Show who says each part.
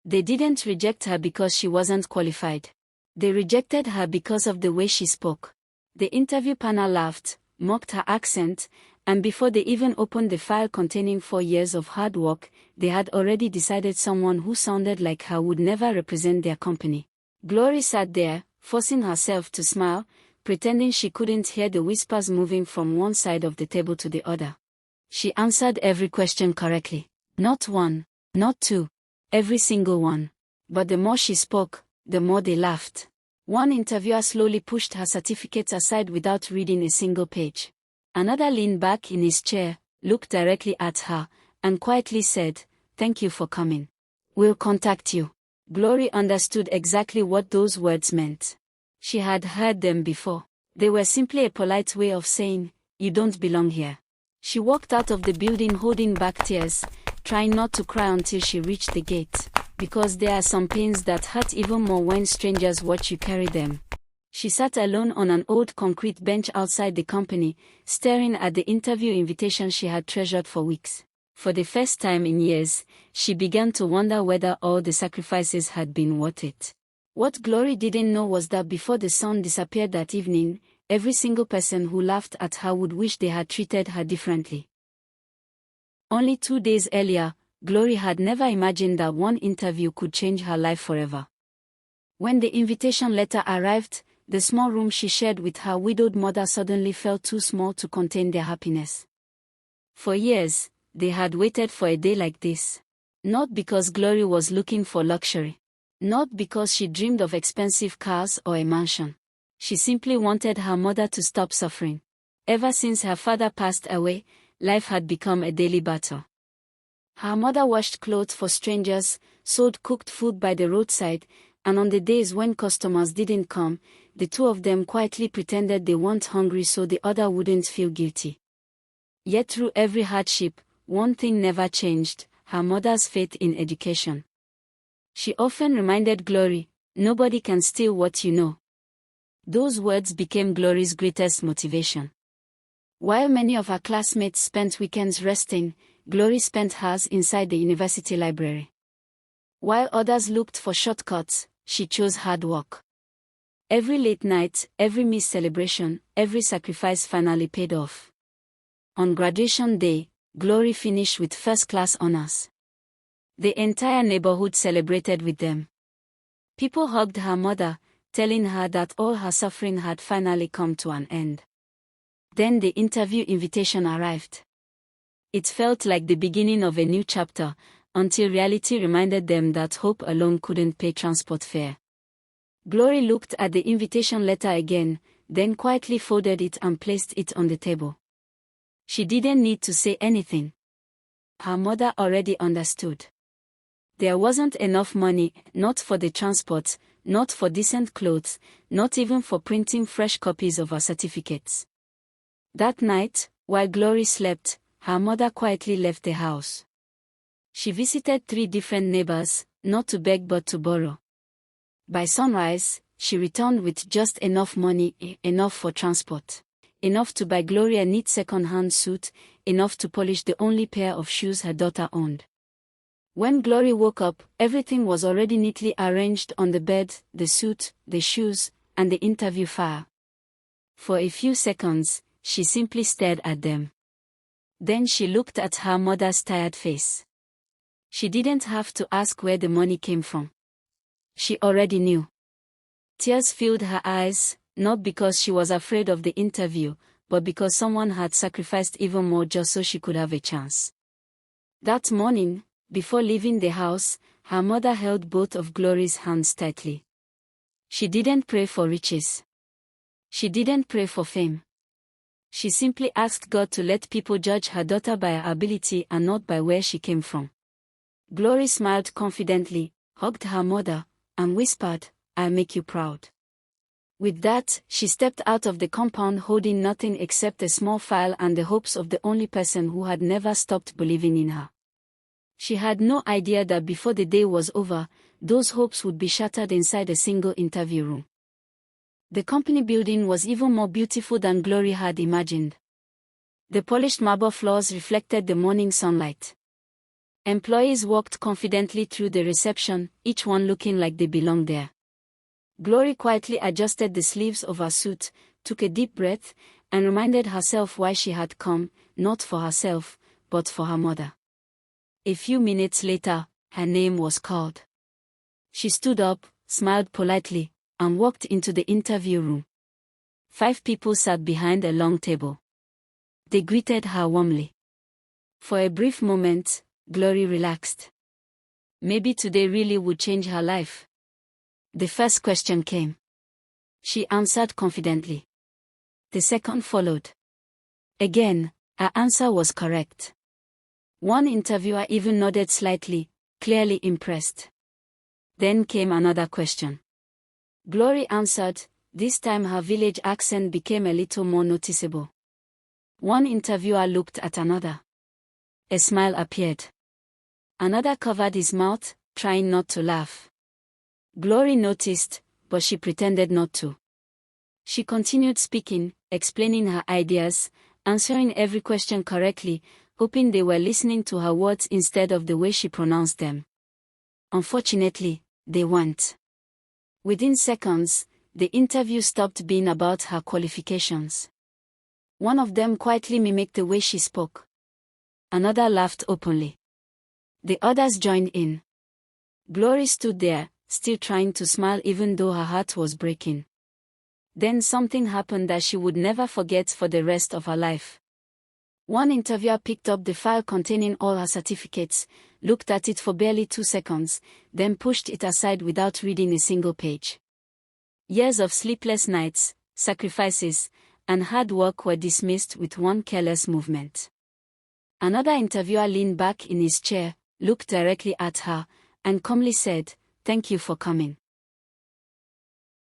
Speaker 1: They didn't reject her because she wasn't qualified. They rejected her because of the way she spoke. The interview panel laughed, mocked her accent, and before they even opened the file containing 4 years of hard work, they had already decided someone who sounded like her would never represent their company. Glory sat there, forcing herself to smile, pretending she couldn't hear the whispers moving from one side of the table to the other. She answered every question correctly. Not one, not two, every single one. But the more she spoke, the more they laughed. One interviewer slowly pushed her certificates aside without reading a single page. Another leaned back in his chair, looked directly at her, and quietly said, "Thank you for coming. We'll contact you." Glory understood exactly what those words meant. She had heard them before. They were simply a polite way of saying, "You don't belong here." She walked out of the building holding back tears, trying not to cry until she reached the gate, because there are some pains that hurt even more when strangers watch you carry them. She sat alone on an old concrete bench outside the company, staring at the interview invitation she had treasured for weeks. For the first time in years, she began to wonder whether all the sacrifices had been worth it. What Glory didn't know was that before the sun disappeared that evening, every single person who laughed at her would wish they had treated her differently. Only 2 days earlier, Glory had never imagined that one interview could change her life forever. When the invitation letter arrived, the small room she shared with her widowed mother suddenly felt too small to contain their happiness. For years, they had waited for a day like this. Not because Glory was looking for luxury. Not because she dreamed of expensive cars or a mansion. She simply wanted her mother to stop suffering. Ever since her father passed away, life had become a daily battle. Her mother washed clothes for strangers, sold cooked food by the roadside, and on the days when customers didn't come, the two of them quietly pretended they weren't hungry so the other wouldn't feel guilty. Yet through every hardship, one thing never changed: her mother's faith in education. She often reminded Glory, "Nobody can steal what you know." Those words became Glory's greatest motivation. While many of her classmates spent weekends resting, Glory spent hers inside the university library. While others looked for shortcuts, she chose hard work. Every late night, every missed celebration, every sacrifice finally paid off. On graduation day, Glory finished with first-class honors. The entire neighborhood celebrated with them. People hugged her mother, telling her that all her suffering had finally come to an end. Then the interview invitation arrived. It felt like the beginning of a new chapter, until reality reminded them that hope alone couldn't pay transport fare. Glory looked at the invitation letter again, then quietly folded it and placed it on the table. She didn't need to say anything. Her mother already understood. There wasn't enough money, not for the transport, not for decent clothes, not even for printing fresh copies of her certificates. That night, while Glory slept, her mother quietly left the house. She visited 3 different neighbors, not to beg but to borrow. By sunrise, she returned with just enough money, enough for transport, enough to buy Glory a neat second-hand suit, enough to polish the only pair of shoes her daughter owned. When Glory woke up, everything was already neatly arranged on the bed: the suit, the shoes, and the interview file. For a few seconds, she simply stared at them. Then she looked at her mother's tired face. She didn't have to ask where the money came from. She already knew. Tears filled her eyes, not because she was afraid of the interview, but because someone had sacrificed even more just so she could have a chance. That morning, before leaving the house, her mother held both of Glory's hands tightly. She didn't pray for riches. She didn't pray for fame. She simply asked God to let people judge her daughter by her ability and not by where she came from. Glory smiled confidently, hugged her mother, and whispered, "I'll make you proud." With that, she stepped out of the compound holding nothing except a small file and the hopes of the only person who had never stopped believing in her. She had no idea that before the day was over, those hopes would be shattered inside a single interview room. The company building was even more beautiful than Glory had imagined. The polished marble floors reflected the morning sunlight. Employees walked confidently through the reception, each one looking like they belonged there. Glory quietly adjusted the sleeves of her suit, took a deep breath, and reminded herself why she had come, not for herself, but for her mother. A few minutes later, her name was called. She stood up, smiled politely, and walked into the interview room. 5 people sat behind a long table. They greeted her warmly. For a brief moment, Glory relaxed. Maybe today really would change her life. The first question came. She answered confidently. The second followed. Again, her answer was correct. One interviewer even nodded slightly, clearly impressed. Then came another question. Glory answered, this time her village accent became a little more noticeable. One interviewer looked at another. A smile appeared. Another covered his mouth, trying not to laugh. Glory noticed, but she pretended not to. She continued speaking, explaining her ideas, answering every question correctly, hoping they were listening to her words instead of the way she pronounced them. Unfortunately, they weren't. Within seconds, the interview stopped being about her qualifications. One of them quietly mimicked the way she spoke. Another laughed openly. The others joined in. Glory stood there, still trying to smile even though her heart was breaking. Then something happened that she would never forget for the rest of her life. One interviewer picked up the file containing all her certificates, looked at it for barely 2 seconds, then pushed it aside without reading a single page. Years of sleepless nights, sacrifices, and hard work were dismissed with one careless movement. Another interviewer leaned back in his chair, looked directly at her, and calmly said, "Thank you for coming."